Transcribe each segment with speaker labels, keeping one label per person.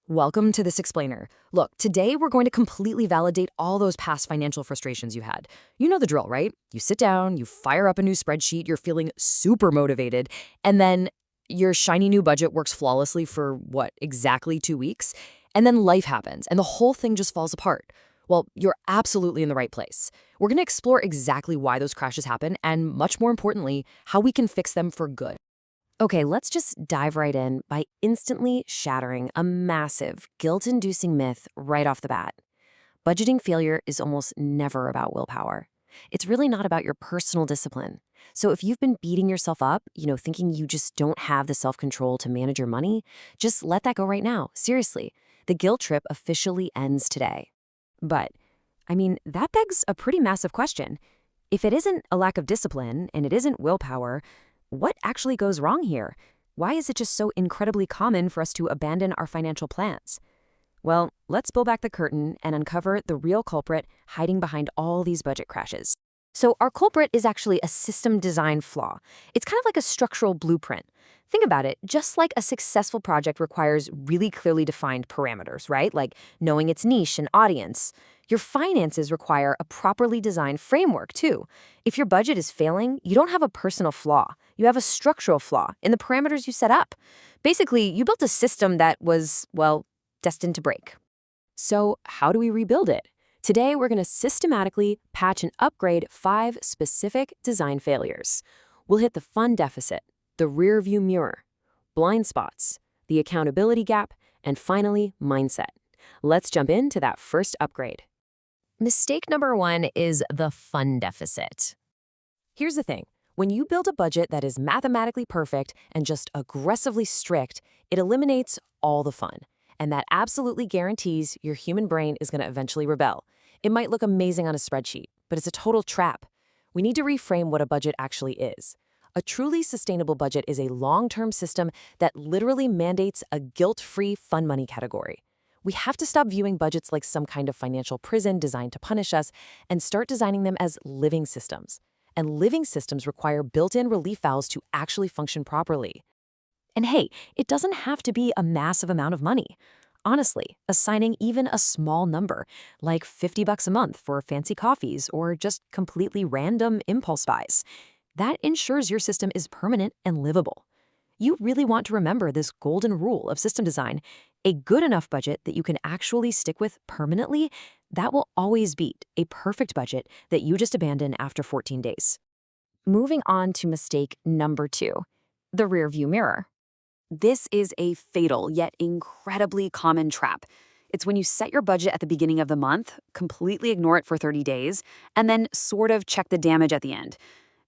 Speaker 1: Welcome to This Explainer. Look, today we're going to completely validate all those past financial frustrations you had. You know the drill, right? You sit down, you fire up a new spreadsheet, you're feeling super motivated, and then your shiny new budget works flawlessly for what, exactly 2 weeks? And then life happens, and the whole thing just falls apart. Well, you're absolutely in the right place. We're going to explore exactly why those crashes happen, and much more importantly, how we can fix them for good. Okay, let's just dive right in by instantly shattering a massive, guilt-inducing myth right off the bat. Budgeting failure is almost never about willpower. It's really not about your personal discipline. So if you've been beating yourself up, thinking you just don't have the self-control to manage your money, just let that go right now. Seriously, the guilt trip officially ends today. But, that begs a pretty massive question. If it isn't a lack of discipline and it isn't willpower, what actually goes wrong here? Why is it just so incredibly common for us to abandon our financial plans? Well, let's pull back the curtain and uncover the real culprit hiding behind all these budget crashes. So our culprit is actually a system design flaw. It's kind of like a structural blueprint. Think about it, just like a successful project requires really clearly defined parameters, right? Like knowing its niche and audience. Your finances require a properly designed framework, too. If your budget is failing, you don't have a personal flaw. You have a structural flaw in the parameters you set up. Basically, you built a system that was, well, destined to break. So how do we rebuild it? Today, we're going to systematically patch and upgrade 5 specific design failures. We'll hit the fun deficit, the rear view mirror, blind spots, the accountability gap, and finally, mindset. Let's jump into that first upgrade. Mistake number 1 is the fun deficit. Here's the thing. When you build a budget that is mathematically perfect and just aggressively strict, it eliminates all the fun. And that absolutely guarantees your human brain is going to eventually rebel. It might look amazing on a spreadsheet, but it's a total trap. We need to reframe what a budget actually is. A truly sustainable budget is a long-term system that literally mandates a guilt-free fun money category. We have to stop viewing budgets like some kind of financial prison designed to punish us and start designing them as living systems. And living systems require built-in relief valves to actually function properly. And hey, it doesn't have to be a massive amount of money. Honestly, assigning even a small number, like $50 a month for fancy coffees or just completely random impulse buys, that ensures your system is permanent and livable. You really want to remember this golden rule of system design. A good enough budget that you can actually stick with permanently, that will always beat a perfect budget that you just abandon after 14 days. Moving on to mistake number 2, the rear view mirror. This is a fatal yet incredibly common trap. It's when you set your budget at the beginning of the month, completely ignore it for 30 days, and then sort of check the damage at the end.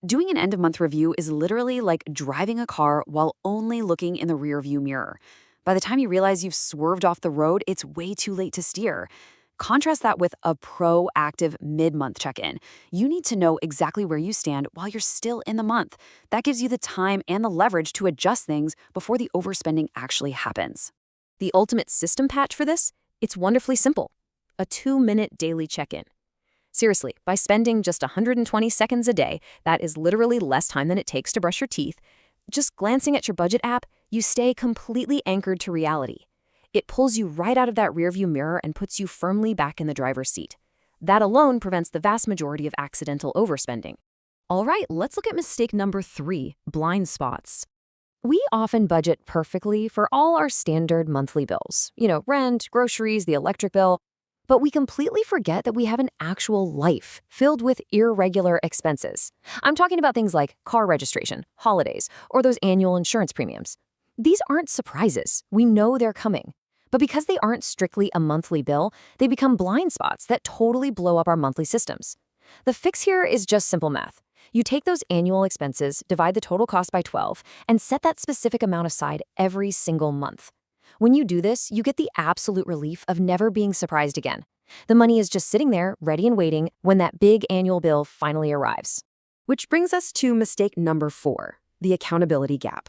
Speaker 1: Doing an end-of-month review is literally like driving a car while only looking in the rearview mirror. By the time you realize you've swerved off the road, it's way too late to steer. Contrast that with a proactive mid-month check-in. You need to know exactly where you stand while you're still in the month. That gives you the time and the leverage to adjust things before the overspending actually happens. The ultimate system patch for this? It's wonderfully simple. A 2-minute daily check-in. Seriously, by spending just 120 seconds a day, that is literally less time than it takes to brush your teeth, just glancing at your budget app, you stay completely anchored to reality. It pulls you right out of that rearview mirror and puts you firmly back in the driver's seat. That alone prevents the vast majority of accidental overspending. All right, let's look at mistake number 3, blind spots. We often budget perfectly for all our standard monthly bills, rent, groceries, the electric bill, but we completely forget that we have an actual life filled with irregular expenses. I'm talking about things like car registration, holidays, or those annual insurance premiums. These aren't surprises. We know they're coming. But because they aren't strictly a monthly bill, they become blind spots that totally blow up our monthly systems. The fix here is just simple math. You take those annual expenses, divide the total cost by 12, and set that specific amount aside every single month. When you do this, you get the absolute relief of never being surprised again. The money is just sitting there, ready and waiting, when that big annual bill finally arrives. Which brings us to mistake number 4, the accountability gap.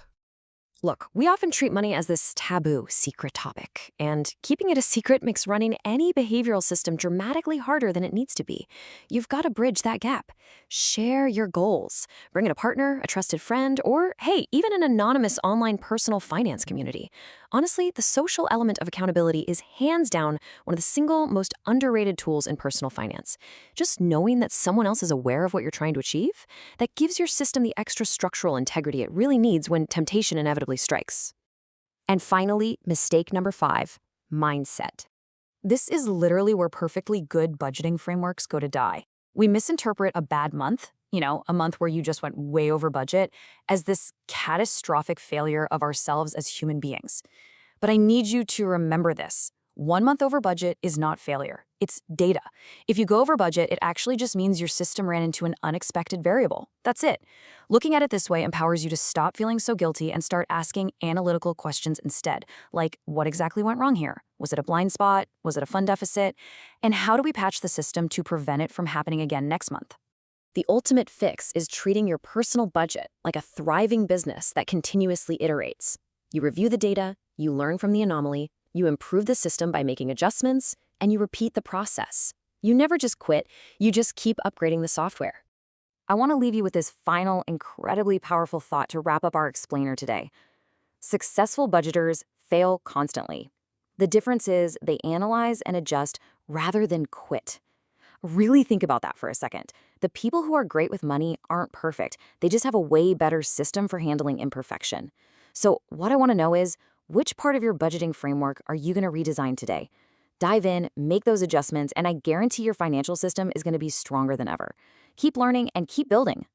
Speaker 1: Look, we often treat money as this taboo, secret topic, and keeping it a secret makes running any behavioral system dramatically harder than it needs to be. You've got to bridge that gap. Share your goals. Bring in a partner, a trusted friend, or, hey, even an anonymous online personal finance community. Honestly, the social element of accountability is hands down one of the single most underrated tools in personal finance. Just knowing that someone else is aware of what you're trying to achieve, that gives your system the extra structural integrity it really needs when temptation inevitably strikes. And finally, mistake number 5, mindset. This is literally where perfectly good budgeting frameworks go to die. We misinterpret a bad month, a month where you just went way over budget, as this catastrophic failure of ourselves as human beings. But I need you to remember this. 1 month over budget is not failure. It's data. If you go over budget, it actually just means your system ran into an unexpected variable. That's it. Looking at it this way empowers you to stop feeling so guilty and start asking analytical questions instead, like what exactly went wrong here? Was it a blind spot? Was it a fund deficit? And how do we patch the system to prevent it from happening again next month? The ultimate fix is treating your personal budget like a thriving business that continuously iterates. You review the data, you learn from the anomaly, you improve the system by making adjustments, and you repeat the process. You never just quit, you just keep upgrading the software. I want to leave you with this final, incredibly powerful thought to wrap up our explainer today. Successful budgeters fail constantly. The difference is they analyze and adjust rather than quit. Really think about that for a second. The people who are great with money aren't perfect. They just have a way better system for handling imperfection. So what I want to know is, which part of your budgeting framework are you going to redesign today? Dive in, make those adjustments, and I guarantee your financial system is going to be stronger than ever. Keep learning and keep building.